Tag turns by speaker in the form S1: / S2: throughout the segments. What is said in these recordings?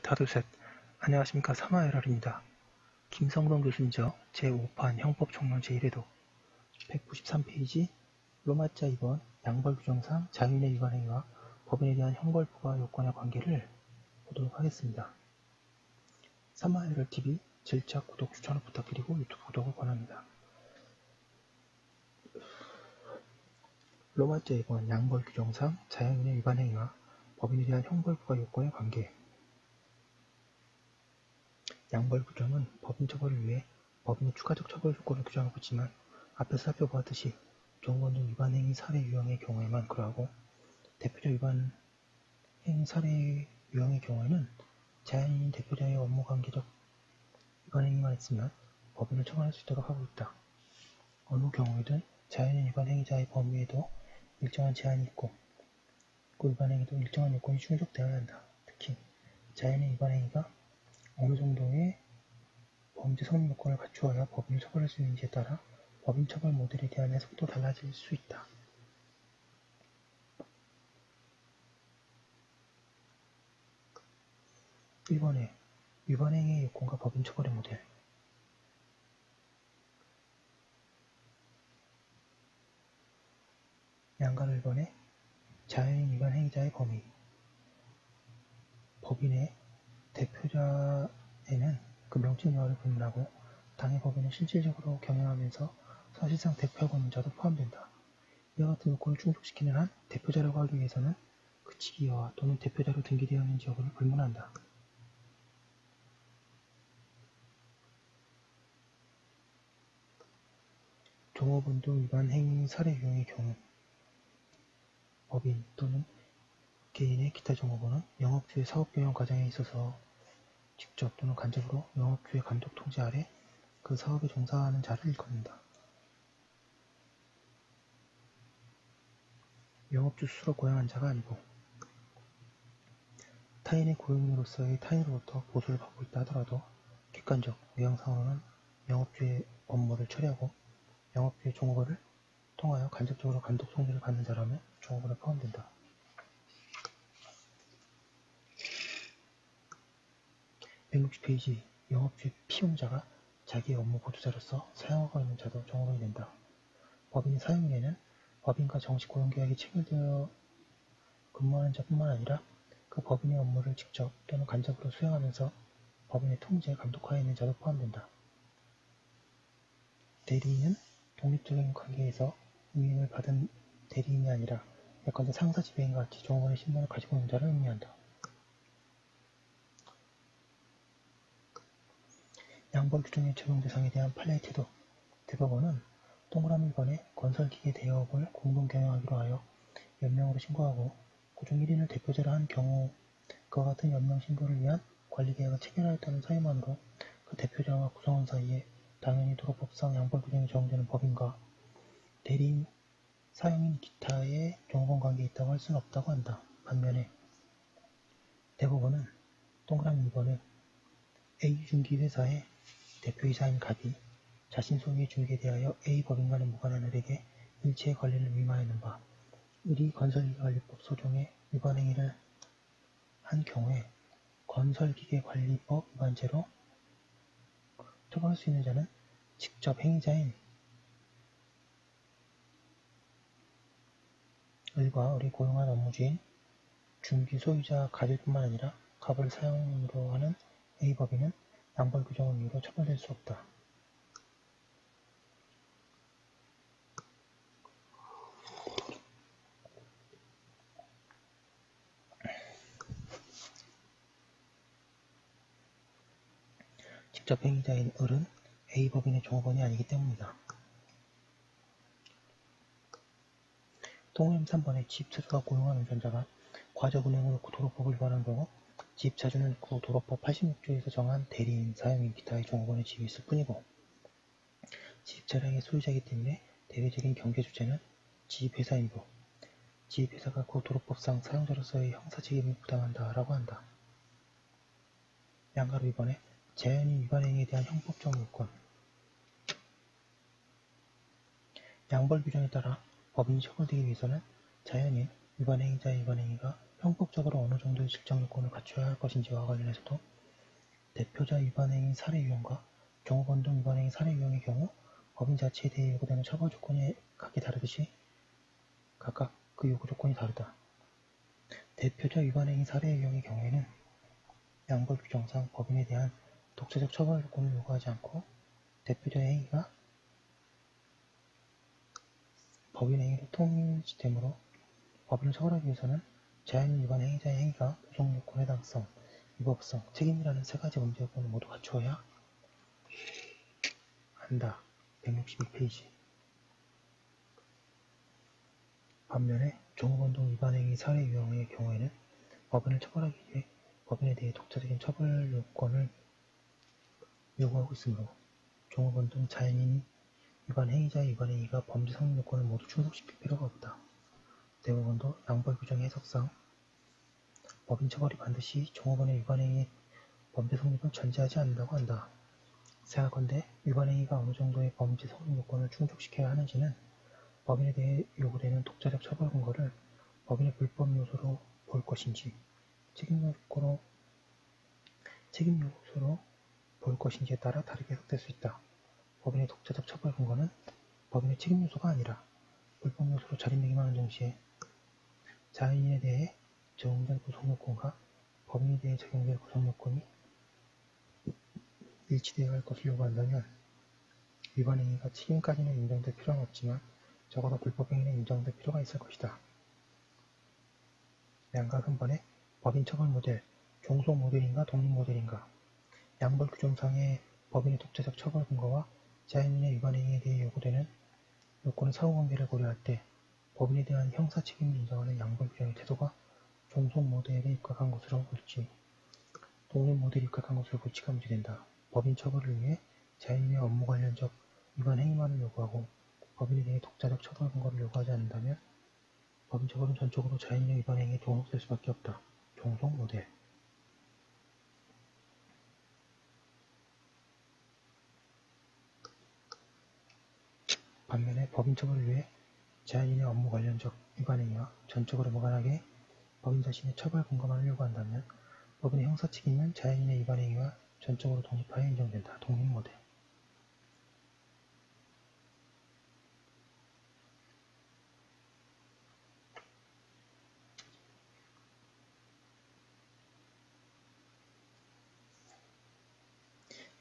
S1: 하두셋. 안녕하십니까. 사마에럴입니다. 김성동 교수님저 제5판 형법총론 제1회도 193페이지 로마자 2번 양벌규정상 자유인의 위반행위와 법인에 대한 형벌 부과 요건의 관계를 보도록 하겠습니다. 사마에럴TV 질차 구독 추천을 부탁드리고 유튜브 구독을 권합니다. 로마자 2번 양벌규정상 자유인의 위반행위와 법인에 대한 형벌 부과 요건의 관계. 양벌 규정은 법인 처벌을 위해 법인의 추가적 처벌 조건을 규정하고 있지만 앞에서 살펴보았듯이 종권 등 위반 행위 사례 유형의 경우에만 그러하고 대표자 위반 행위 사례 유형의 경우에는 자연인인 대표자의 업무 관계적 위반 행위만 있으면 법인을 처벌할 수 있도록 하고 있다. 어느 경우에든 자연인 위반 행위자의 범위에도 일정한 제한이 있고 그 위반 행위도 일정한 요건이 충족되어야 한다. 특히 자연인 위반 행위가 어느 정도의 범죄 성립 요건을 갖추어야 법인을 처벌할 수 있는지에 따라 법인 처벌 모델에 대한 해석도 달라질 수 있다. 1번에 위반행위의 요건과 법인 처벌의 모델. 양가로 1번에 자연인 위반 행위자의 범위. 법인의 대표자에는 그 명칭여하를 불문하고 당의 법인을 실질적으로 경영하면서 사실상 대표하고 있는 자도 포함된다. 이와 같은 요건을 충족시키는 한 대표자라고 하기 위해서는 그 직위와 또는 대표자로 등기되어 있는지 여부를 불문한다. 종업운동 위반 행위 사례 유형의 경우 법인 또는 개인의 기타 종업원은 영업주의 사업경영 과정에 있어서 직접 또는 간접으로 영업주의 감독 통제 아래 그 사업에 종사하는 자를 일컫는다. 영업주 스스로 고용한 자가 아니고 타인의 고용인으로서의 타인으로부터 보수를 받고 있다 하더라도 객관적 외형상으로는 영업주의 업무를 처리하고 영업주의 종업원을 통하여 간접적으로 감독 통제를 받는 자라면 종업원에 포함된다. 160페이지 영업주의 피용자가 자기의 업무 보조자로서 사용하고 있는 자도 종업원이 된다. 법인의 사용인에는 법인과 정식 고용계약이 체결되어 근무하는 자뿐만 아니라 그 법인의 업무를 직접 또는 간접으로 수행하면서 법인의 통제, 감독하에 있는 자도 포함된다. 대리인은 독립적인 관계에서 위임을 받은 대리인이 아니라 예컨대 상사 지배인과 같이 종업원의 신분을 가지고 있는 자를 의미한다. 양벌 규정의 적용 대상에 대한 판례의 태도. 대법원은 동그라미 1번에 건설기계 대여업을 공동 경영하기로 하여 연명으로 신고하고 그중 1인을 대표자로 한 경우 그와 같은 연명 신고를 위한 관리계약을 체결하였다는 사유만으로 그 대표자와 구성원 사이에 당연히 도로법상 양벌 규정이 적용되는 법인과 대리인, 사용인 기타의 종업원 관계에 있다고 할 수는 없다고 한다. 반면에 대법원은 동그라미 2번에 A중기회사의 대표이사인 갑이 자신 소유의 중개에 대하여 A법인과는 무관한 을에게 일체의 관리를 위임하였는 바 을이 건설기계관리법 소정의 위반 행위를 한 경우에 건설기계관리법 위반죄로 처벌할 수 있는 자는 직접 행위자인 을과 을이 고용한 업무주인 중기 소유자 갑일 뿐만 아니라 갑을 사용으로 하는 A법인은 양벌 규정을 이유로 처벌될 수 없다. 직접 행위자인 을은 A법인의 종업원이 아니기 때문이다. 동그라미 3번에 지입차주가 고용한 운전자가 과적운행으로 도로법을 위반한 경우 지입차주는 구 도로법 86조에서 정한 대리인, 사용인, 기타의 종업원의 지위에 있을 뿐이고 지입차량의 소유자이기 때문에 대외적인 경계주체는 지입회사이고 지입회사가 구 도로법상 사용자로서의 형사책임을 부담한다 라고 한다. 양가로 2번에 자연인 위반행위에 대한 형법적 요건. 양벌 규정에 따라 법인이 처벌되기 위해서는 자연인 위반행위자의 위반행위가 형법적으로 어느 정도의 질적 요건을 갖춰야 할 것인지와 관련해서도 대표자 위반행위 살해 유형과 종업원동 위반행위 살해 유형의 경우 법인 자체에 대해 요구되는 처벌 조건이 각기 다르듯이 각각 그 요구 조건이 다르다. 대표자 위반행위 살해 유형의 경우에는 양벌 규정상 법인에 대한 독자적 처벌 조건을 요구하지 않고 대표자의 행위가 법인 행위로 통일되므로 법인을 처벌하기 위해서는 자연인 위반 행위자의 행위가 구성 요건의 해당성, 위법성, 책임이라는 세 가지 문제 요건을 모두 갖추어야 한다. 162페이지. 반면에 종업원동 위반행위 살해 유형의 경우에는 법인을 처벌하기 위해 법인에 대해 독자적인 처벌 요건을 요구하고 있으므로 종업원동 자연인 위반 행위자의 위반 행위가 범죄 성립 요건을 모두 충족시킬 필요가 없다. 대법원도 양벌 규정의 해석상 법인 처벌이 반드시 종업원의 위반 행위의 범죄 성립을 전제하지 않는다고 한다. 생각컨대 위반 행위가 어느 정도의 범죄 성립 요건을 충족시켜야 하는지는 법인에 대해 요구되는 독자적 처벌 근거를 법인의 불법 요소로 볼 것인지 책임 요소로 볼 것인지에 따라 다르게 해석될 수 있다. 법인의 독자적 처벌 근거는 법인의 책임 요소가 아니라 불법 요소로 자리매김하는 동시에 자연인에 대해 적용될 구성요건과 법인에 대해 적용될 구성요건이 일치되어야 할 것을 요구한다면 위반 행위가 책임까지는 인정될 필요는 없지만 적어도 불법 행위는 인정될 필요가 있을 것이다. 양각 한 번에 법인 처벌 모델, 종속 모델인가 독립 모델인가 양벌 규정상의 법인의 독자적 처벌 근거와 자연인의 위반 행위에 대해 요구되는 요건의 상호관계를 고려할 때 법인에 대한 형사 책임을 인정하는 양벌 규정의 태도가 종속 모델에 입각한 것으로 볼지 독립 모델에 입각한 것으로 볼지가 문제된다. 법인 처벌을 위해 자연인의 업무 관련적 위반 행위만을 요구하고 법인에 대해 독자적 처벌 근거를 요구하지 않는다면 법인 처벌은 전적으로 자연인의 위반 행위에 종속될 수밖에 없다. 종속 모델 반면에 법인 처벌을 위해 자연인의 업무 관련적 위반 행위와 전적으로 무관하게 법인 자신의 처벌 근거만을 요구한다면 법인의 형사 책임은 자연인의 위반 행위와 전적으로 독립하여 인정된다. 독립 모델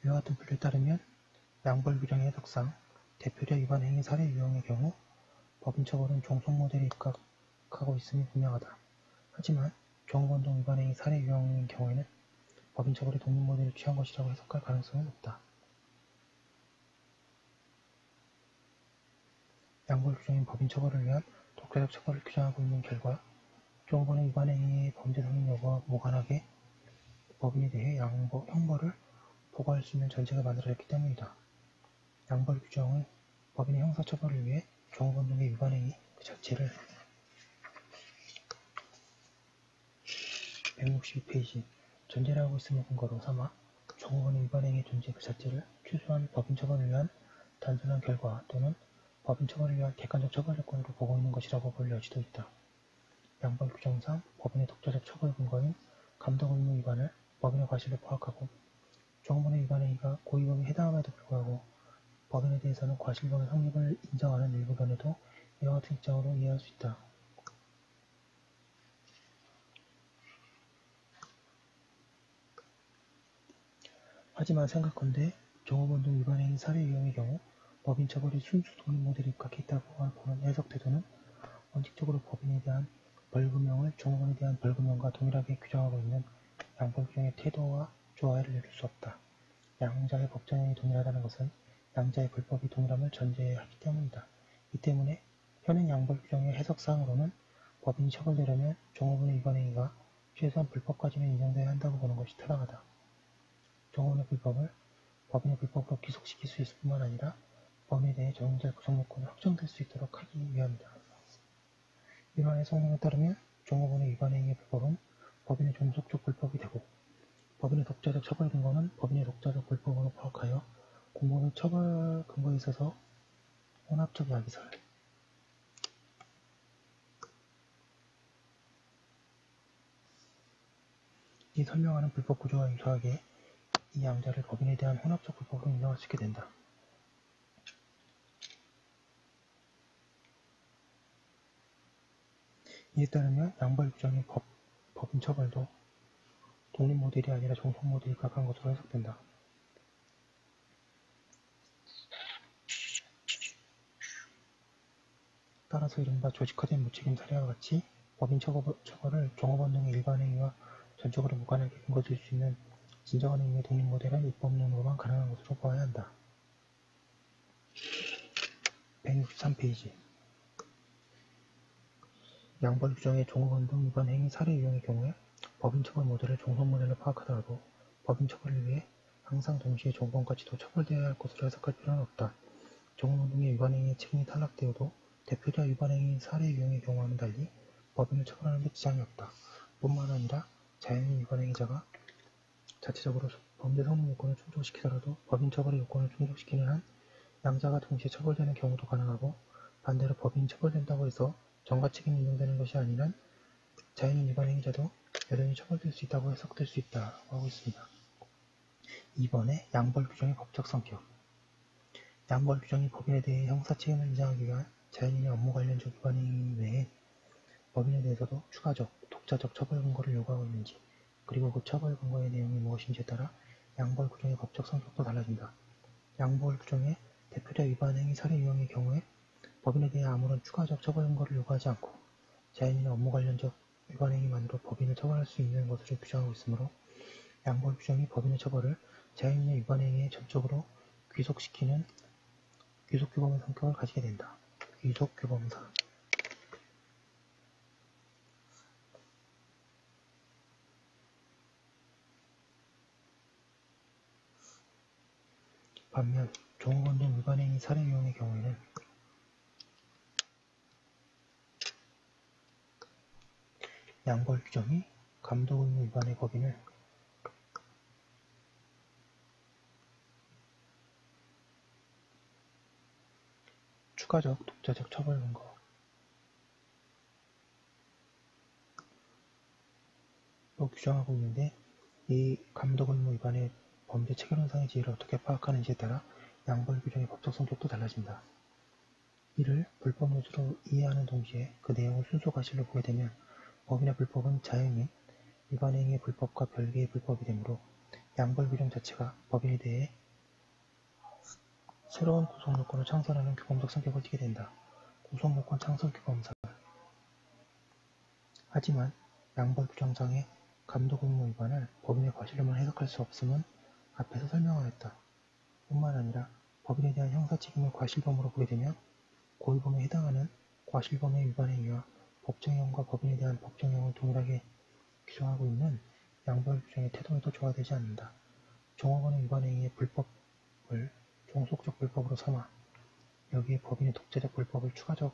S1: 이와 같은 분류에 따르면 양벌 규정의 해석상 대표자 위반 행위 살해 유형의 경우 법인 처벌은 종속 모델에 입각하고 있음이 분명하다. 하지만 종업원동 위반 행위 살해 유형의 경우에는 법인 처벌이 독립 모델을 취한 것이라고 해석할 가능성은 높다. 양벌 규정인 법인 처벌을 위한 독자적 처벌을 규정하고 있는 결과 종업원의 위반 행위의 범죄 성립 여부와 무관하게 법인에 대해 형벌을 부과할 수 있는 전제가 만들어졌기 때문이다. 양벌 규정은 법인의 형사 처벌을 위해 종업원 등의 위반 행위 그 자체를 162페이지 전제라고 있음을 근거로 삼아 종업원의 위반 행위의 존재 그 자체를 최소한 법인 처벌을 위한 단순한 결과 또는 법인 처벌을 위한 객관적 처벌 조건으로 보고 있는 것이라고 볼 여지도 있다. 양벌 규정상 법인의 독자적 처벌 근거인 감독 의무 위반을 법인의 과실로 포함하고 종업원의 위반 행위가 고의범에 해당함에도 불구하고 법인에 대해서는 과실범의 성립을 인정하는 일부 견해도 이와 같은 입장으로 이해할 수 있다. 하지만 생각컨대 종업원 등 위반 행위 살해 유형의 경우 법인 처벌이 순수 독립 모델에 입각해 있다고 보는 해석 태도는 원칙적으로 법인에 대한 벌금형을 종업원에 대한 벌금형과 동일하게 규정하고 있는 양벌 규정의 태도와 조화를 이룰 수 없다. 양자의 법정형이 동일하다는 것은 양자의 불법이 동일함을 전제해야 하기 때문이다. 이 때문에 현행 양벌 규정의 해석상으로는 법인이 처벌되려면 종업원의 위반 행위가 최소한 불법까지는 인정되어야 한다고 보는 것이 타당하다. 종업원의 불법을 법인의 불법으로 귀속시킬 수 있을 뿐만 아니라 법인에 대해 적용될 구성요건이 확정될 수 있도록 하기 위함이다. 이러한 해석론에 따르면 종업원의 위반 행위의 불법은 법인의 종속적 불법이 되고 법인의 독자적 처벌 근거는 법인의 독자적 불법으로 파악하여 공범의 처벌 근거에 있어서 혼합적 야기설, 이 설명하는 불법 구조와 유사하게 이 양자를 법인에 대한 혼합적 불법으로 인정할 수 있게 된다. 이에 따르면 양벌 규정의 법인 처벌도 독립 모델이 아니라 종속 모델이 가까운 것으로 해석된다. 따라서 이른바 조직화된 무책임 사례와 같이 법인 처벌을 종업원 등의 일반 행위와 전적으로 무관하게 근거될 수 있는 진정한 의미의 독립 모델은 입법론으로만 가능한 것으로 보아야 한다. 163페이지 양벌 규정의 종업원 등 위반 행위 사례 유형의 경우에 법인 처벌 모델을 종속 모델로 파악하더라도 법인 처벌을 위해 항상 동시에 종업원까지도 처벌되어야 할 것으로 해석할 필요는 없다. 종업원 등의 위반 행위의 책임이 탈락되어도 대표자 위반 행위 사례 유형의 경우와는 달리 법인을 처벌하는 데 지장이 없다. 뿐만 아니라 자연인 위반 행위자가 자체적으로 범죄 성립 요건을 충족시키더라도 법인 처벌의 요건을 충족시키는 한 양자가 동시에 처벌되는 경우도 가능하고 반대로 법인이 처벌된다고 해서 전가 책임이 인정되는 것이 아닌 한 자연인 위반 행위자도 여전히 처벌될 수 있다고 해석될 수 있다고 하고 있습니다. 2번에 양벌 규정의 법적 성격 양벌 규정이 법인에 대해 형사 책임을 인정하기 위한 자연인의 업무 관련적 위반 행위 외에 법인에 대해서도 추가적, 독자적 처벌 근거를 요구하고 있는지 그리고 그 처벌 근거의 내용이 무엇인지에 따라 양벌 규정의 법적 성격도 달라진다. 양벌 규정의 대표자 위반 행위 사례 유형의 경우에 법인에 대해 아무런 추가적 처벌 근거를 요구하지 않고 자연인의 업무 관련적 위반 행위만으로 법인을 처벌할 수 있는 것으로 규정하고 있으므로 양벌 규정이 법인의 처벌을 자연인의 위반 행위에 전적으로 귀속시키는 귀속규범의 성격을 가지게 된다. 귀속규범사 반면 종업원 등 위반 행위 사례 유형의 경우에는 양벌 규정이 감독 의무 위반의 법인을 추가적, 독자적 처벌 근거로 규정하고 있는데 이 감독 의무 위반의 범죄 체결현상의 지위를 어떻게 파악하는지에 따라 양벌 규정의 법적 성격도 달라진다. 이를 불법 요소로 이해하는 동시에 그 내용을 순서 과실로 보게 되면 법인의 불법은 자연인 위반 행위의 불법과 별개의 불법이 되므로 양벌 규정 자체가 법인에 대해 새로운 구속요건을 창설하는 규범적 성격을 띠게 된다. 구속요건 창설 규범설 하지만 양벌 규정상의 감독 의무 위반을 법인의 과실로만 해석할 수 없음은 앞에서 설명하였다. 뿐만 아니라 법인에 대한 형사 책임을 과실범으로 보게 되면 고의범에 해당하는 과실범의 위반 행위와 법정형과 법인에 대한 법정형을 동일하게 규정하고 있는 양벌 규정의 태동에도 조화되지 않는다. 종업원의 위반 행위의 불법을 종속적 불법으로 삼아 여기에 법인의 독재적 불법을 추가적인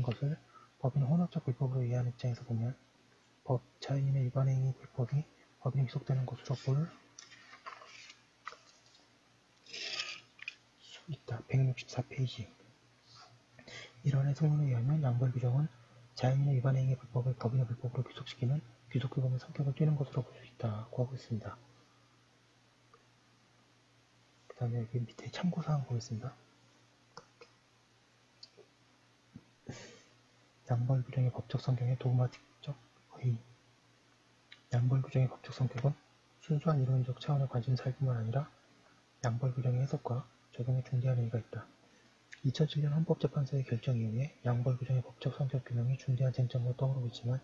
S1: 것을 법인의 혼합적 불법으로 이해하는 입장에서 보면 자연인의 위반 행위 불법이 법인에 귀속되는 것으로 볼 수 있다. 164페이지 이러한 해석론에 의하면 양벌 규정은 자연인의 위반 행위 불법을 법인의 불법으로 귀속시키는 귀속규범의 성격을 띠는 것으로 볼 수 있다고 하고 있습니다. 그 다음에 여기 밑에 참고사항 보겠습니다. 양벌 규정의 법적 성격의 도그마틱적 의의 양벌 규정의 법적 성격은 순수한 이론적 차원의 관심사일 뿐만 아니라 양벌 규정의 해석과 적용에 중대한 의의가 있다. 2007년 헌법재판소의 결정 이후에 양벌 규정의 법적 성격 규명이 중대한 쟁점으로 떠오르고 있지만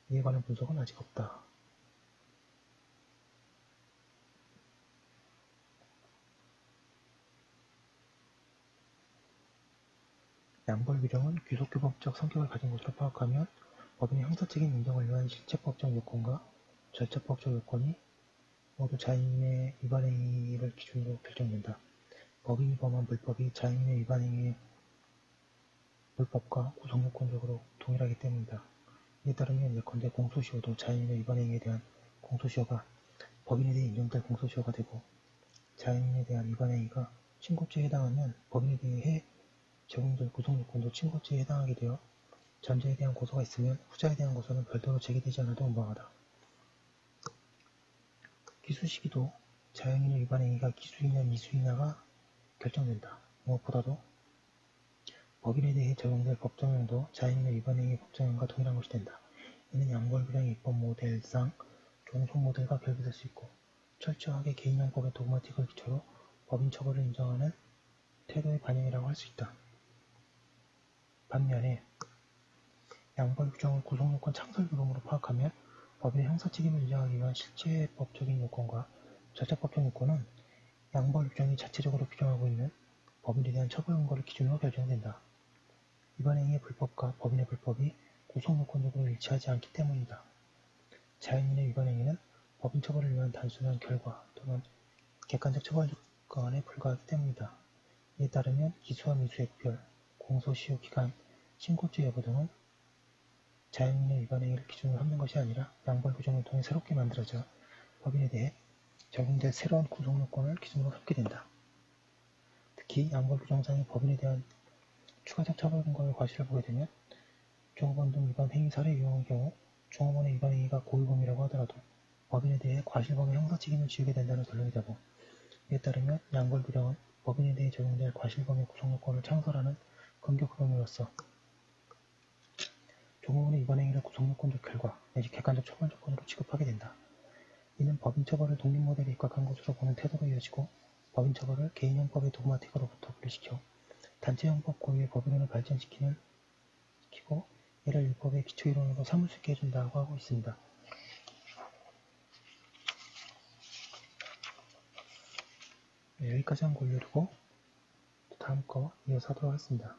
S1: 이에 관한 분석은 아직 없다. 양벌 규정은 귀속규범적 성격을 가진 것으로 파악하면 법인의 형사책임 인정을 위한 실체법적 요건과 절차법적 요건이 모두 자연인의 위반 행위를 기준으로 결정된다. 법인이 범한 불법이 자연인의 위반 행위의 불법과 구속요건적으로 동일하기 때문이다. 이에 따르면 예컨대 공소시효도 자연인의 위반 행위에 대한 공소시효가 법인에 대해 인정될 공소시효가 되고 자연인에 대한 위반 행위가 친고죄에 해당하면 법인에 대해 적용될 구속요건도 친고죄에 해당하게 되어 전자에 대한 고소가 있으면 후자에 대한 고소는 별도로 제기되지 않아도 무방하다. 기수 시기도 자연인의 위반 행위가 기수이냐 미수이냐가 결정된다. 무엇보다도 법인에 대해 적용될 법정형도 자연인의 위반 행위 법정형과 동일한 것이 된다. 이는 양벌부량의 입법 모델상 종속 모델과 결부될 수 있고 철저하게 개인형법의 도그마틱을 기초로 법인 처벌을 인정하는 태도의 반영이라고 할 수 있다. 반면에 양벌 규정을 구속요건 창설 규범으로 파악하면 법인의 형사책임을 인정하기 위한 실체법적인 요건과 절차법적 요건은 양벌 규정이 자체적으로 규정하고 있는 법인에 대한 처벌 근거를 기준으로 결정된다. 위반 행위의 불법과 법인의 불법이 구속요건적으로 일치하지 않기 때문이다. 자연인의 위반 행위는 법인 처벌을 위한 단순한 결과 또는 객관적 처벌 조건에 불과하기 때문이다. 이에 따르면 기수와 미수의 구별, 공소시효 기간, 신고죄 여부 등은 자연인의 위반 행위를 기준으로 삼는 것이 아니라 양벌 규정을 통해 새롭게 만들어져 법인에 대해 적용될 새로운 구속요건을 기준으로 삼게 된다. 특히 양벌 규정상의 법인에 대한 추가적 처벌 근거의 과실을 보게 되면 종업원 등 위반 행위 사례 유형의 경우 종업원의 위반 행위가 고의범이라고 하더라도 법인에 대해 과실범의 형사책임을 지우게 된다는 결론이 되고 이에 따르면 양벌 규정은 법인에 대해 적용될 과실범의 구속요건을 창설하는 근거 규범으로서 종업원의 위반 행위를 구속요건적 결과 내지 객관적 처벌 조건으로 취급하게 된다. 이는 법인 처벌을 독립 모델에 입각한 것으로 보는 태도로 이어지고 법인 처벌을 개인형법의 도그마틱으로부터 분리시켜 단체형법 고유의 법이론을 발전시키고 이를 율법의 기초이론으로 삼을 수 있게 해준다고 하고 있습니다. 여기까지 한 거 올려두고 다음 거 이어서 하도록 하겠습니다.